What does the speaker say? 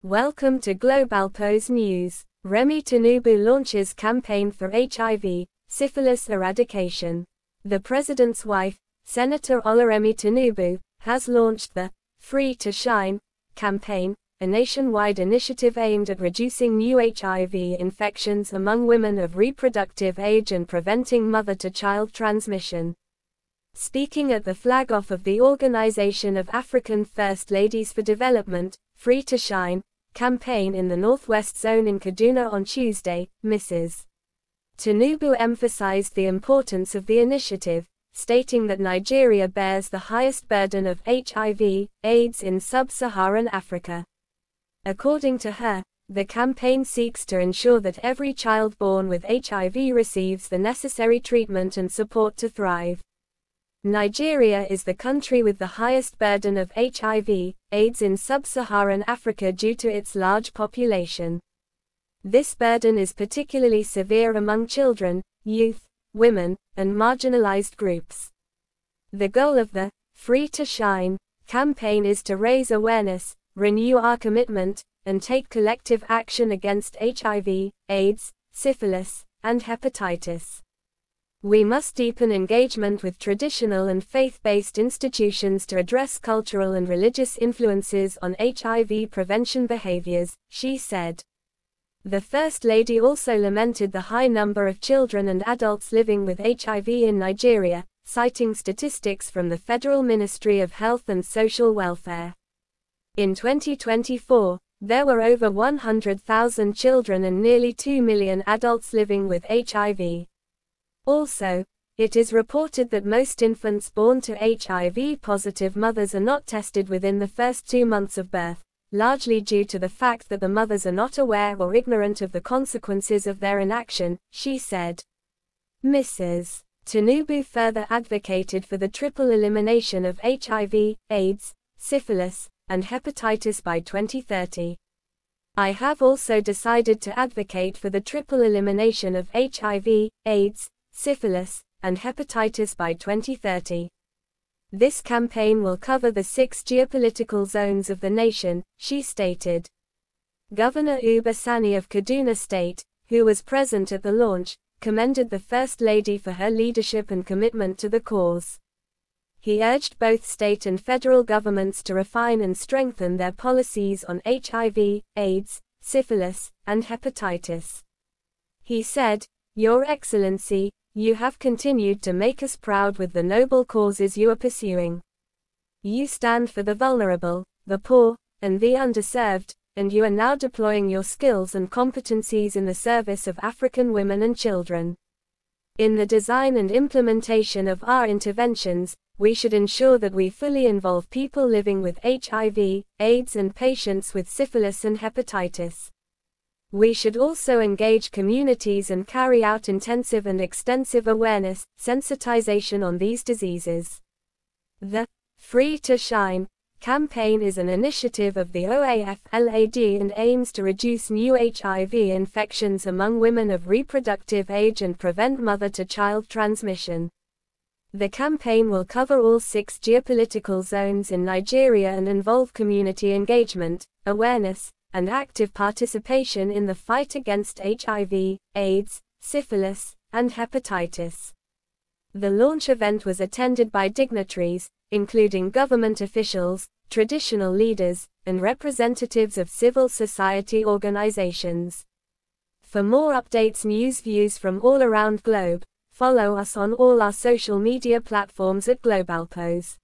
Welcome to Globalpose News. Remi Tinubu launches campaign for HIV, Syphilis Eradication. The president's wife, Senator Remi Tinubu, has launched the Free to Shine campaign, a nationwide initiative aimed at reducing new HIV infections among women of reproductive age and preventing mother-to-child transmission. Speaking at the flag-off of the Organization of African First Ladies for Development, Free to Shine campaign in the Northwest Zone in Kaduna on Tuesday, Mrs. Tinubu emphasized the importance of the initiative, stating that Nigeria bears the highest burden of HIV/AIDS in sub-Saharan Africa. According to her, the campaign seeks to ensure that every child born with HIV receives the necessary treatment and support to thrive. Nigeria is the country with the highest burden of HIV/AIDS in sub-Saharan Africa due to its large population. This burden is particularly severe among children, youth, women, and marginalized groups. The goal of the Free to Shine campaign is to raise awareness, renew our commitment, and take collective action against HIV, AIDS, syphilis, and hepatitis. We must deepen engagement with traditional and faith-based institutions to address cultural and religious influences on HIV prevention behaviors, she said. The First Lady also lamented the high number of children and adults living with HIV in Nigeria, citing statistics from the Federal Ministry of Health and Social Welfare. In 2024, there were over 100,000 children and nearly 2 million adults living with HIV. Also, it is reported that most infants born to HIV-positive mothers are not tested within the first 2 months of birth, largely due to the fact that the mothers are not aware or ignorant of the consequences of their inaction, she said. Mrs. Tinubu further advocated for the triple elimination of HIV, AIDS, syphilis, and hepatitis by 2030. I have also decided to advocate for the triple elimination of HIV, AIDS, syphilis, and hepatitis by 2030. This campaign will cover the 6 geopolitical zones of the nation, she stated. Governor Uba Sani of Kaduna State, who was present at the launch, commended the First Lady for her leadership and commitment to the cause. He urged both state and federal governments to refine and strengthen their policies on HIV, AIDS, syphilis, and hepatitis. He said, "Your Excellency, you have continued to make us proud with the noble causes you are pursuing. You stand for the vulnerable, the poor, and the underserved, and you are now deploying your skills and competencies in the service of African women and children. In the design and implementation of our interventions, we should ensure that we fully involve people living with HIV, AIDS and patients with syphilis and hepatitis. We should also engage communities and carry out intensive and extensive awareness, sensitization on these diseases." The Free to Shine campaign is an initiative of the OAFLAD and aims to reduce new HIV infections among women of reproductive age and prevent mother-to-child transmission. The campaign will cover all 6 geopolitical zones in Nigeria and involve community engagement, awareness, and active participation in the fight against HIV, AIDS, syphilis, and hepatitis. The launch event was attended by dignitaries, including government officials, traditional leaders, and representatives of civil society organizations. For more updates, news, views from all around globe, follow us on all our social media platforms at Globalpose.